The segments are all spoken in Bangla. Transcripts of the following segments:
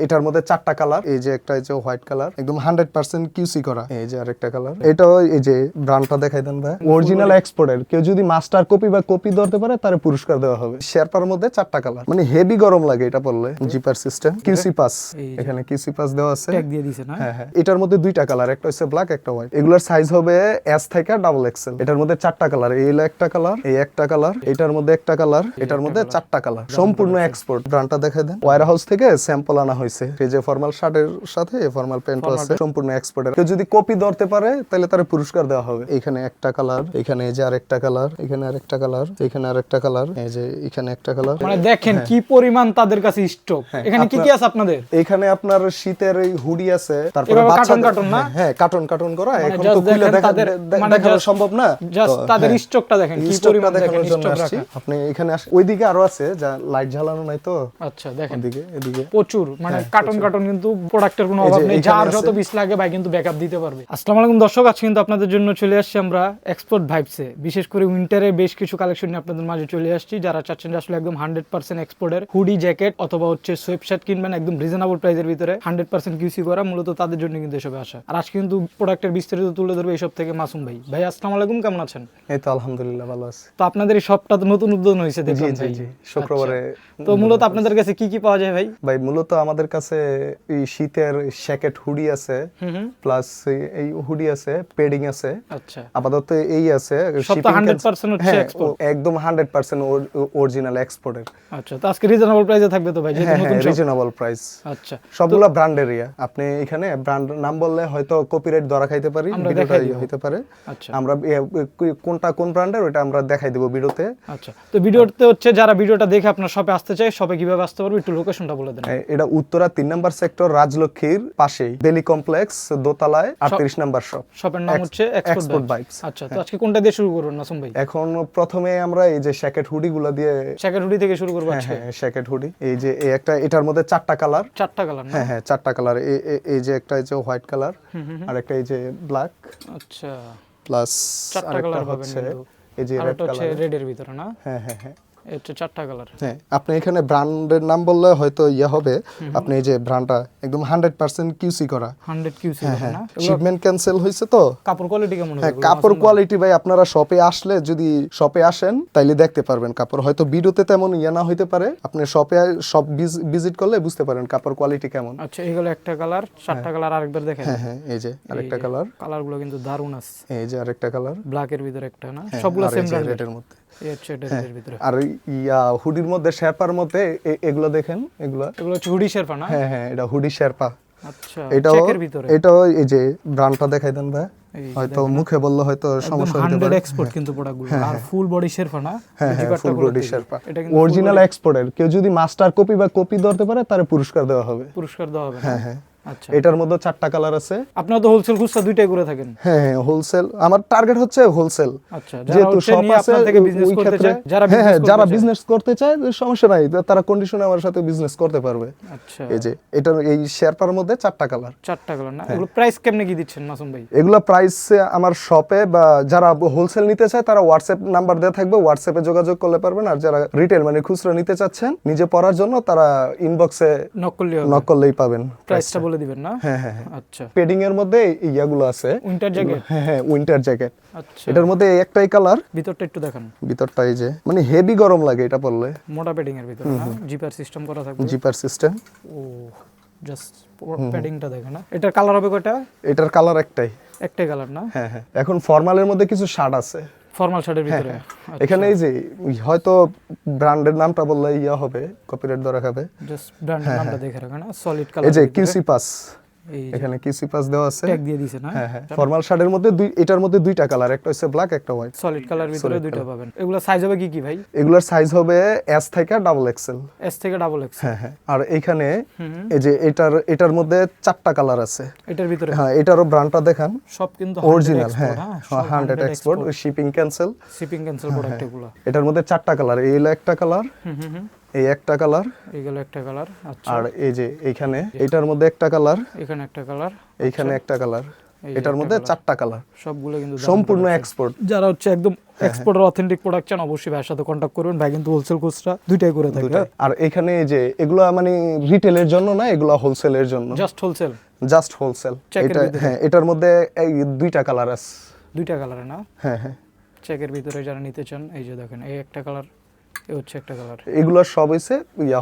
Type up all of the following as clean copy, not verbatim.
এটার মধ্যে চারটা কালার, এই যে একটা হচ্ছে হোয়াইট কালার, একদম 100% কিউসি করা। এই যে আরেকটা কালার, এটাও এই যে ব্র্যান্ডটা দেখাই দেন ভাই, অরিজিনাল এক্সপোর্টের। কেউ যদি মাস্টার কপি বা কপি ধরতে পারে তার পুরস্কার দেওয়া হবে। শেরপার মধ্যে চারটা কালার, মানে হেভি গরম লাগে এটা পরলে। জিপার সিস্টেম, কিউসি পাস, এখানে কিউসি পাস দেওয়া আছে, ট্যাগ দিয়ে দিয়েছে না? হ্যাঁ হ্যাঁ। এটার মধ্যে দুইটা কালার, একটা হচ্ছে ব্ল্যাক, একটা হোয়াইট। এগুলোর সাইজ হবে এস থেকে ডাবল এক্সেল। এটার মধ্যে চারটা কালার, এই একটা কালার, এই একটা কালার, এটার মধ্যে একটা কালার, এটার মধ্যে চারটা কালার, সম্পূর্ণ এক্সপোর্ট। ব্র্যান্ডটা দেখাই দেন। ওয়্যার হাউস থেকে স্যাম্পল আনা হয়েছে, এই যে ফর্মাল শার্টের সাথে ফর্মাল প্যান্ট আছে, সম্পূর্ণ এক্সপোর্টের। কেউ যদি কপি ধরতে পারে তাহলে তার পুরস্কার দেওয়া হবে। এখানে একটা কালার, এখানে এই যে আরেকটা কালার, এখানে আরেকটা কালার, এখানে আরেকটা কালার, এই যে এখানে একটা কালার। মানে দেখেন কি পরিমাণ তাদের কাছে স্টক। এখানে কি কি আছে আপনাদের? এখানে আপনার শীতের এই হুডি আছে, তারপরে এভাবে বাচ্চাদের কার্টন না? হ্যাঁ কার্টন কার্টন করা। মানে এখন just তো খুলে দেখেন তাদের মানে দেখানো just- সম্ভব না, জাস্ট তাদের স্টকটা দেখেন কি পরিমাণ, দেখেন দেখানোর জন্য স্টক আসছি। রাখা। আপনি এখানে ওইদিকে আরো আছে, যা লাইট জ্বালানো নাই তো, আচ্ছা দেখেন এদিকে এদিকে প্রচুর, মানে কার্টন কিন্তু প্রোডাক্টের কোনো এই যে অভাব নেই। এখানে যার আছে। যত পিস লাগে ভাই কিন্তু ব্যাকআপ দিতে পারবে। আসসালামু আলাইকুম দর্শক, আজকে কিন্তু আপনাদের জন্য চলে আসছি আমরা এক্সপোর্ট ভাইবসে। বিশেষ করে উইন্টারের বেশ কিছু কালেকশন নিয়ে আপনাদের মাঝে চলে আসছি। যারা চাচ্ছেন যে আসলে একদম 100% এক্সপোর্টের হুডি, জ্যাকেট অথবা হচ্ছে সোয়েব শার্ট কিনবেন একদম রিজনেবল প্রাইসের ভিতরে, 100% কিউসি করা, মূলত তাদের জন্য কিন্তু এসবে আসা। আর আজকে কিন্তু প্রোডাক্টের বিস্তারিত তুলে ধরবে এইসব থেকে মাসুম ভাই। ভাই আসসালামু আলাইকুম, কেমন আছেন? এই তো আলহামদুলিল্লাহ ভালো আছে। তো আপনাদের এই শপটা তো নতুন উদ্বোধন হয়েছে দেখলাম ভাই। জি শুক্রবারে। তো মূলত আপনাদের কাছে কি কি পাওয়া যায় ভাই? ভাই মূলত আমাদের কাছে এই শীতের জ্যাকেট হুডি আছে, প্লাস এই হুডি আছে, পেডিং আছে। আচ্ছা, আপাতত এই আছে। সব তো 100% হচ্ছে হ্যাঁ, export। একদম 100% অরিজিনাল এক্সপোর্টের। আচ্ছা, তো আজকে রিজনেবল প্রাইসে থাকবে তো ভাই, যেহেতু নতুন shop। Reasonable price. আচ্ছা, সবগুলা ব্র্যান্ড এরিয়া। আপনি এখানে ব্র্যান্ড নাম বললে হয়তো কপিরাইট ধরা খাইতে পারি, আমরা ভিডিওটা দেখাই দিব। হইতে পারে। আচ্ছা আমরা কোনটা কোন ব্র্যান্ডের ওটা আমরা দেখাই দেব ভিডিওতে। আচ্ছা, তো ভিডিওতে হচ্ছে যারা ভিডিওটা দেখে আপনার শপে আসতে চায়, শপে কিভাবে আসতে পারবে একটু লোকেশনটা বলে দেন। এটা উত্তরা 3 নম্বর সেক্টর, রাজলক্ষ্মীর পাশেই, বেলি কমপ্লেক্স, দোতলায় 38 নম্বর শপ। শপের নাম হচ্ছে এক্সপোর্ট ভাইবস। আচ্ছা, তো আজকে কোনটা দিয়ে শুরু করুন নাসুম ভাই? এখন প্রথমে আমরা এই যে জ্যাকেট হুডি গুলা দিয়ে, জ্যাকেট হুডি থেকে শুরু করব আজকে। হ্যাঁ জ্যাকেট হুডি। এই যে এই একটা, এটার মধ্যে চারটা কালার। চারটা কালার না? হ্যাঁ চারটা কালার। এই যে একটা এই যে হোয়াইট কালার, আর একটা এই যে ব্ল্যাক, আচ্ছা, প্লাস চারটা আরেকটা কালার পাবেন হচ্ছে কিন্তু। এই যে আর রেড এটা হচ্ছে কালার। রেডের ভিতরে না? হ্যাঁ হ্যাঁ হ্যাঁ এটা চারটা কালার। হ্যাঁ। আপনি এখানে ব্র্যান্ডের নাম বললে হয়তো হবে। আপনি এই যে ব্র্যান্ডটা একদম 100% কিউসি করা। 100 কিউসি হ্যাঁ না? হ্যাঁ, এগুলো শিপমেন্ট ক্যান্সেল হইছে তো। কাপড় কোয়ালিটি কেমন হবে? হ্যাঁ কাপড় কোয়ালিটি ভাই আপনারা শপে আসলে, যদি শপে আসেন তাইলে দেখতে পারবেন কাপড়। হয়তো ভিডিওতে তেমন না হইতে পারে, আপনি শপে সব ভিজিট করলে বুঝতে পারেন কাপড় কোয়ালিটি কেমন। আচ্ছা, এগুলো একটা কালার, চারটা কালার আরেকবার দেখেন। হ্যাঁ হ্যাঁ, এই যে আরেকটা কালার, কালারগুলো কিন্তু দারুণ আছে। এই যে আরেকটা কালার, ব্ল্যাক এর ভিতরে একটা না? হ্যাঁ, সবগুলো আর এই সেম যে ব্র্যান্ডের। রেডের মধ্যে। এই হচ্ছে এর ভিতরে। আর হুডির মধ্যে শেরপার মধ্যে এগুলো দেখেন, এগুলো এগুলো হচ্ছে হুডি শেরপা না? হ্যাঁ হ্যাঁ, এটা হুডি শেরপা। আচ্ছা, এটাও চেকের ভিতরে। এটাও এই যে ব্র্যান্ডটা দেখাই দেন ভাই, এই যে হয়তো মুখে বললে হয়তো সমস্যা হতে 100 পারে। এক্সপোর্ট কিন্তু প্রোডাক্টগুলো। আর ফুল বডি শেরপা না? হ্যাঁ এই হ্যাঁ, জিপারটা ফুল গুলো বডি দেখি। শেরপা, এটা কিন্তু অরিজিনাল এক্সপোর্টের। কেউ যদি মাস্টার কপি বা কপি ধরতে পারে তার পুরস্কার দেওয়া হবে। পুরস্কার দেওয়া হবে না? হ্যাঁ হ্যাঁ। আচ্ছা, এটার মধ্যে চারটা কালার আছে। আপনারা তো হোলসেল খুচরা দুইটাই করে থাকেন? হ্যাঁ হ্যাঁ, হোলসেল। আমার টার্গেট হচ্ছে হোলসেল। আচ্ছা, যারা যেহেতু হচ্ছে শপ নিয়ে আছে আপনার থেকে বিজনেস ওই করতে ক্ষেত্রে, চায়, যারা হ্যাঁ হ্যাঁ, যারা বিজনেস বিজনেস করতে চায় সমস্যা নাই, তারা কন্ডিশনে আমার সাথে বিজনেস করতে পারবে। আচ্ছা, এই যে এটার এই শেরপার মধ্যে চারটা কালার। চারটা কালার না? এগুলো প্রাইস কেমনে কি দিচ্ছেন মাসুম ভাই? এগুলা প্রাইস আমার শপে, বা যারা হোলসেল নিতে চায় তারা হোয়াটসঅ্যাপ নাম্বার দেওয়া থাকবে, হোয়াটসঅ্যাপে যোগাযোগ করলে পারবেন। আর যারা রিটেল মানে খুচরা নিতে চাচ্ছেন নিজে পড়ার জন্য, তারা ইনবক্সে নক করলে হবে? নক করলেই পাবেন। প্রাইসটা বলে দিবেন না? হ্যাঁ হ্যাঁ হ্যাঁ। আচ্ছা, পেডিং এর মধ্যে ইয়াগুলো আছে, উইন্টার জ্যাকেট। হ্যাঁ হ্যাঁ, উইন্টার জ্যাকেট। আচ্ছা, এটার মধ্যে একটাই কালার, ভিতরটা একটু দেখান। ভিতরটা এই যে মানে হেভি গরম লাগে এটা পরলে। মোটা প্যাডিং এর ভিতরে না? জিপার সিস্টেম করা থাকবে। Zipper system. ও, জাস্ট প্যাডিংটা দেখেন না? এটার কালার হবে কয়টা? এটার কালার একটাই। একটাই কালার না? হ্যাঁ হ্যাঁ। এখন ফর্মালের মধ্যে কিছু শার্ট আছে ফর্মাল শার্টের ভিতরে। এখানে। এই যে হয়তো ব্র্যান্ডের নামটা বললে হবে, কপিরাইট ধরা খাবে। জাস্ট ব্র্যান্ডের নামটা দেখে রাখেন না? সলিড এই কালার। যে কিউসি পাস, এই এখানে কিউসি পাস দেওয়া আছে। ট্যাগ দিয়ে দিয়েছে না? হ্যাঁ হ্যাঁ। ফর্মাল শার্টের মধ্যে এটার মধ্যে দুইটা কালার, একটা হচ্ছে ব্ল্যাক, একটা হোয়াইট। সলিড কালার ভিতরে দুইটা পাবেন। এগুলা সাইজ হবে কি কি ভাই? এগুলোর সাইজ হবে এস থেকে ডাবল এক্সেল। এস থেকে ডাবল এক্স। হ্যাঁ হ্যাঁ। আর এইখানে এই যে এটার মধ্যে চারটা কালার আছে এটার ভিতরে। হ্যাঁ, এটারও ব্র্যান্ডটা দেখান। সব কিন্তু অরিজিনাল, হ্যাঁ 100 export, shipping cancel. Shipping cancel product এগুলো। এটার মধ্যে চারটা কালার, এই একটা কালার, এই একটা কালার, এইগুলো একটা কালার। আচ্ছা, আর এই যে এইখানে এটার মধ্যে একটা কালার, এখানে একটা কালার, এইখানে একটা কালার। এটার মধ্যে চারটা কালার, সবগুলো কিন্তু সম্পূর্ণ এক্সপোর্ট। যারা হচ্ছে একদম এক্সপোর্টের অথেন্টিক প্রোডাক্ট চান অবশ্যই ভাইয়ের সাথে কন্ট্যাক্ট করবেন। ভাই কিন্তু হোলসেল খুচরা দুইটাই করে থাকে। আর এখানে যে এগুলা মানে রিটেলের জন্য না, এগুলা হোলসেলের জন্য, জাস্ট হোলসেল, জাস্ট হোলসেল। এটা হ্যাঁ, এটার মধ্যে এই দুইটা কালার আছে, দুইটা কালার না? হ্যাঁ হ্যাঁ। চেকের ভিতরে যারা নিতে চান এই যে দেখেন, এই একটা কালার, এই হচ্ছে একটা কালার। এগুলো সব হইছে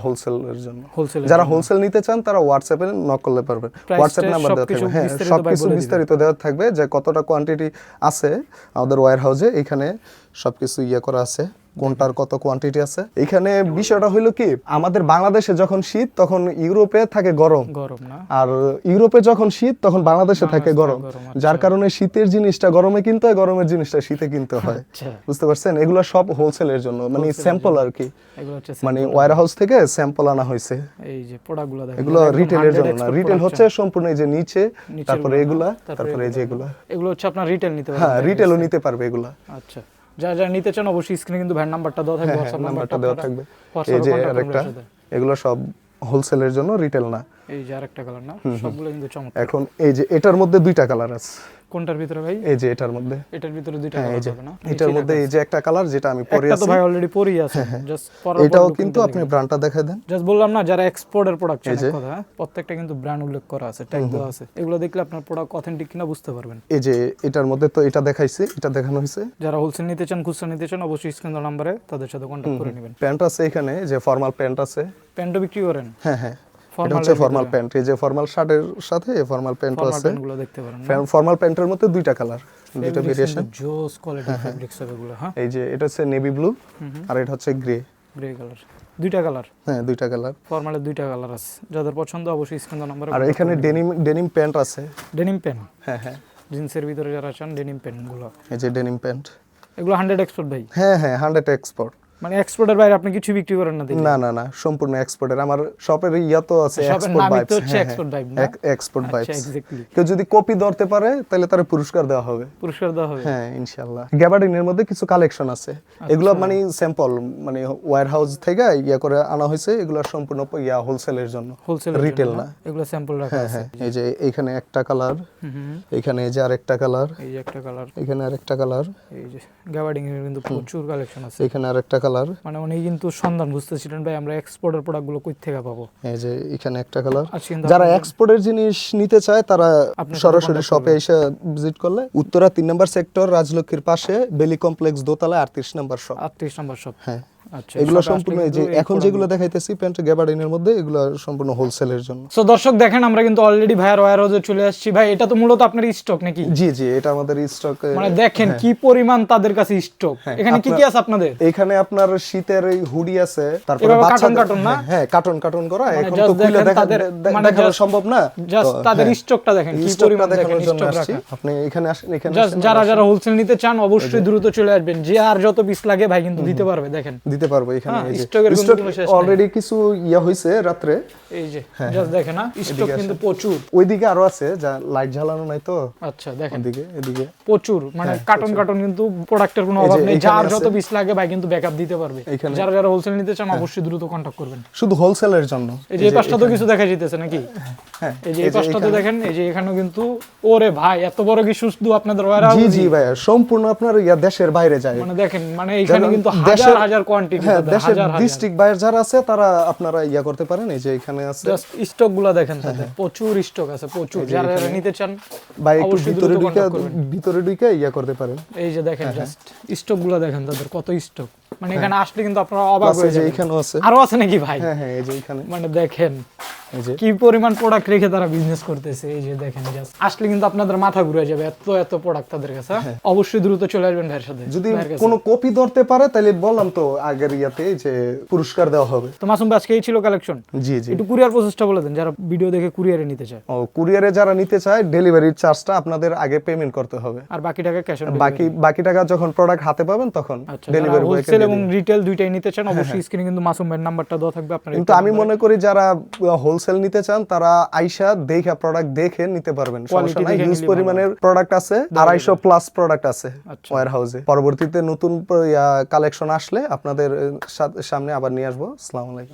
হোলসেলের জন্য। যারা হোলসেল নিতে চান তারা হোয়াটসঅ্যাপে নক করলে পারবে, হোয়াটসঅ্যাপ নাম্বার দেওয়া থাকবে। হ্যাঁ, সবকিছু বিস্তারিত দেওয়া থাকবে, যে কতটা কোয়ান্টিটি আছে আমাদের ওয়্যার হাউসে, এখানে সবকিছু করা আছে, কোনটার কত কোয়ান্টিটি আছে। এখানে বিষয়টা হইলো কি, আমাদের বাংলাদেশে যখন শীত তখন ইউরোপে থাকে গরম, গরম না? আর ইউরোপে যখন শীত তখন বাংলাদেশে থাকে গরম, যার কারণে শীতের জিনিসটা গরমে কিনতে হয়, গরমের জিনিসটা শীতে কিনতে হয়। বুঝতে পারছেন? এগুলো সব হোলসেলের জন্য, মানে স্যাম্পল আর কি, মানে ওয়্যার হাউস থেকে স্যাম্পল আনা হয়েছে। এই যে প্রোডাক্টগুলো দেখেন, এগুলো রিটেলের জন্য না, রিটেল হচ্ছে সম্পূর্ণ এই যে নিচে, তারপরে এগুলা, তারপরে এই যে এগুলা, এগুলো হচ্ছে আপনার রিটেল নিতে পারবে। হ্যাঁ, রিটেলও নিতে পারবে এগুলা। আচ্ছা, যারা নিতে চান অবশ্যই স্ক্রিনে কিন্তু ভ্যান নাম্বারটা দেওয়া থাকবে, হোয়াটসঅ্যাপ নাম্বারটা দেওয়া থাকবে। এই যে আরেকটা, এগুলো সব হোলসেলের জন্য, রিটেল না। এই যে আরেকটা কালার না, সবগুলো কিন্তু চমৎকার। এখন এই যে এটার মধ্যে দুইটা কালার আছে। কোনটার ভিতরে ভাই? এই যে এটার মধ্যে, এটার ভিতরে দুইটা কালার হবে না? এটার মধ্যে এই যে একটা কালার যেটা আমি পরে এটা আছি, তো ভাই অলরেডি পরেই আছে, জাস্ট পরে এটাও কিন্তু আপনি ব্র্যান্ডটা দেখায় দেন। জাস্ট বললাম না, যারা এক্সপোর্টের প্রোডাক্ট চান, কথা প্রত্যেকটা কিন্তু ব্র্যান্ড উল্লেখ করা আছে, ট্যাগ দেওয়া আছে, এগুলো দেখলে আপনার প্রোডাক্ট অথেন্টিক কিনা বুঝতে পারবেন। এই যে এটার মধ্যে তো এটা দেখাইছে, এটা দেখানো হয়েছে। যারা হোলসেল নিতে চান, খুচরা নিতে চান, অবশ্যই স্ক্রিনের নম্বরে তাদের সাথে কন্টাক্ট করে নেবেন। প্যান্ট আছে এখানে, যে ফর্মাল প্যান্ট আছে। প্যান্টও বিক্রি করেন? হ্যাঁ হ্যাঁ, এটা হচ্ছে ফর্মাল প্যান্ট। এই যে ফর্মাল শার্টের সাথে ফর্মাল প্যান্টও আছে। প্যান্টগুলো দেখতে পারেন, ফর্মাল প্যান্টের মধ্যে দুইটা কালার, দুইটা ভেরিয়েশন, জোস কোয়ালিটি ফেব্রিক্স হবে এগুলো। হ্যাঁ, এই যে এটা হচ্ছে নেভি ব্লু, আর এটা হচ্ছে গ্রে, গ্রে কালার। দুইটা কালার? হ্যাঁ, দুইটা কালার, ফর্মালের দুইটা কালার আছে। যাদের পছন্দ অবশ্যই স্ক্রিনের নম্বরে। আর এখানে ডেনিম প্যান্ট আছে। Denim pant? হ্যাঁ হ্যাঁ, জিন্সের ভিতরে যারা চান ডেনিম প্যান্টগুলো, এই যে ডেনিম প্যান্ট, এগুলো 100 এক্সপোর্ট ভাই? হ্যাঁ হ্যাঁ, 100 এক্সপোর্ট। মানে এক্সপোর্টের বাইরে আপনি কিছু বিক্রি করেন না? না না না, সম্পূর্ণ এক্সপোর্টের। আমার শপের তো আছে এক্সপোর্ট ভাইবস। এক্সপোর্ট ভাইব না? Export vibes, exactly. কেউ যদি কপি ধরতে পারে তাহলে তার পুরস্কার দেওয়া হবে। পুরস্কার দেওয়া হবে? হ্যাঁ, ইনশাআল্লাহ। গ্যাবার্ডিনের মধ্যে কিছু কালেকশন আছে, এগুলো মানে স্যাম্পল, মানে ওয়্যার হাউস থেকে করে আনা হয়েছে। এগুলো সম্পূর্ণ হোলসেলের জন্য, হোলসেল, রিটেল না। এগুলো স্যাম্পল রাখা আছে। এই যে এইখানে একটা কালার, এখানে এই যে আরেকটা কালার, এই যে একটা কালার, এখানে আরেকটা কালার, এই যে গ্যাবার্ডিং এর কিন্তু প্রচুর কালেকশন আছে। এখানে আরেকটা কালার, মানে উনি কিন্তু সন্ধান বুঝতেছিলেন ভাই আমরা এক্সপোর্টের প্রোডাক্টগুলো কই থেকে পাবো। এই যে এখানে একটা কালার। যারা এক্সপোর্টের জিনিস নিতে চায় তারা সরাসরি শপে এসে ভিজিট করলে, উত্তরা 3 নম্বর সেক্টর, রাজলক্ষ্মীর পাশে, বেলি কমপ্লেক্স দোতলা, 38 নম্বর শপ। 38 নম্বর শপ, হ্যাঁ। আচ্ছা, এগুলো সম্পূর্ণ এই যে এখন যেগুলো দেখাইতেছি প্যান্ট গ্যাবার্ডিনের মধ্যে, এগুলো সম্পূর্ণ হোলসেলের জন্য। সো দর্শক দেখেন, আমরা কিন্তু অলরেডি ভাইয়ার ওয়্যার হাউসে চলে আসছি। ভাই এটা তো মূলত আপনার স্টক নাকি? জি জি, এটা আমাদের স্টক। মানে দেখেন কি পরিমাণ তাদের কাছে স্টক। এখানে কি কি আছে আপনাদের? এখানে আপনার শীতের এই হুডি আছে, তারপরে কার্টন না? হ্যাঁ, কার্টন করা। এখন just তো খুলে তাদের দেখানো সম্ভব না, জাস্ট তাদের স্টকটা দেখেন কি পরিমাণ, দেখেন স্টক রাখা। আপনি এখানে আসেন, এখানে যারা হোলসেল নিতে চান অবশ্যই দ্রুত চলে আসবেন। যে আর যত পিস লাগে ভাই কিন্তু দিতে পারবে, দেখেন দিতে পারবো। এখানে স্টক অলরেডি কিছু হইছে রাত্রে, এই যে জাস্ট দেখেন না, স্টক কিন্তু প্রচুর। ওইদিকে আরো আছে, যা লাইট জ্বালানো নাই তো। আচ্ছা দেখেন, এদিকে প্রচুর, মানে কার্টন কিন্তু প্রোডাক্টের কোনো অভাব নেই। যার যত পিস লাগে ভাই কিন্তু ব্যাকআপ দিতে পারবে। যারা হোলসেল নিতে চান অবশ্যই দ্রুত কন্টাক্ট করবেন, শুধু হোলসেলের জন্য। এই যে এই পাশটা তো কিছু দেখা যাইতেছে নাকি? হ্যাঁ, এই যে এই পাশটাতে দেখেন, এই যে এখানেও কিন্তু, ওরে ভাই এত বড় কি শুধু আপনাদের ওয়্যার হাউস? জি জি ভাই, সম্পূর্ণ আপনার দেশের বাইরে যায়। মানে দেখেন, মানে এখানে কিন্তু হাজার হাজার কোয়ান্টিটি, দেশের ডিস্ট্রিক্ট বাইরে যারা আছে তারা আপনারা করতে পারেন। এই যে এখানে আছে, জাস্ট স্টক গুলা দেখেন, তাদের প্রচুর স্টক আছে, প্রচুর। যারা নিতে চান ভাই একটু ভিতরে ঢুকে করতে পারেন। এই যে দেখেন, জাস্ট স্টক গুলা দেখেন তাদের কত স্টক। মানে এখানে আসলে কিন্তু আপনারা অবাক হয়ে যাবেন। এখানেও আছে, আরো আছে নাকি ভাই? হ্যাঁ হ্যাঁ, এই যে এখানে, মানে দেখেন কি পরিমাণ প্রোডাক্ট রেখে তারা বিজনেস করতেছে। এই যে দেখেন, জাস্ট আসলে কিন্তু আপনাদের মাথা ঘুরে যাবে, এত প্রোডাক্ট তাদের কাছে। অবশ্যই দ্রুত চলে আসবেন ভাইয়ের সাথে। যদি কোনো কপি ধরতে পারে তাহলে বললাম তো আগের যে পুরস্কার দেওয়া হবে। তো মাসুম ভাই আজকে এই ছিল কালেকশন। জি জি, একটু কুরিয়ার প্রসেসটা বলে দেন, যারা ভিডিও দেখে কুরিয়ারে নিতে চায়। কুরিয়ারে যারা নিতে চায়, ডেলিভারির চার্জটা আপনাদের আগে পেমেন্ট করতে হবে, আর বাকি টাকা ক্যাশ অন বাকি টাকা যখন প্রোডাক্ট হাতে পাবেন তখন ডেলিভারি বয়কে হোলসেল এবং রিটেল দুইটাই নিতে চান অবশ্যই স্ক্রিনে কিন্তু মাসুম ভাইয়ের নাম্বারটা দেওয়া থাকবে আপনারা। কিন্তু আমি মনে করি যারা হোলসেল নিতে চান তারা আইসা দেখে প্রোডাক্ট দেখে নিতে পারবেন, সমস্যা নাই। হিউজ পরিমাণের প্রোডাক্ট আছে, 250 প্লাস প্রোডাক্ট আছে ওয়্যার হাউসে। পরবর্তীতে নতুন কালেকশন আসলে আপনাদের সামনে আবার নিয়ে আসবো। আসসালামু আলাইকুম।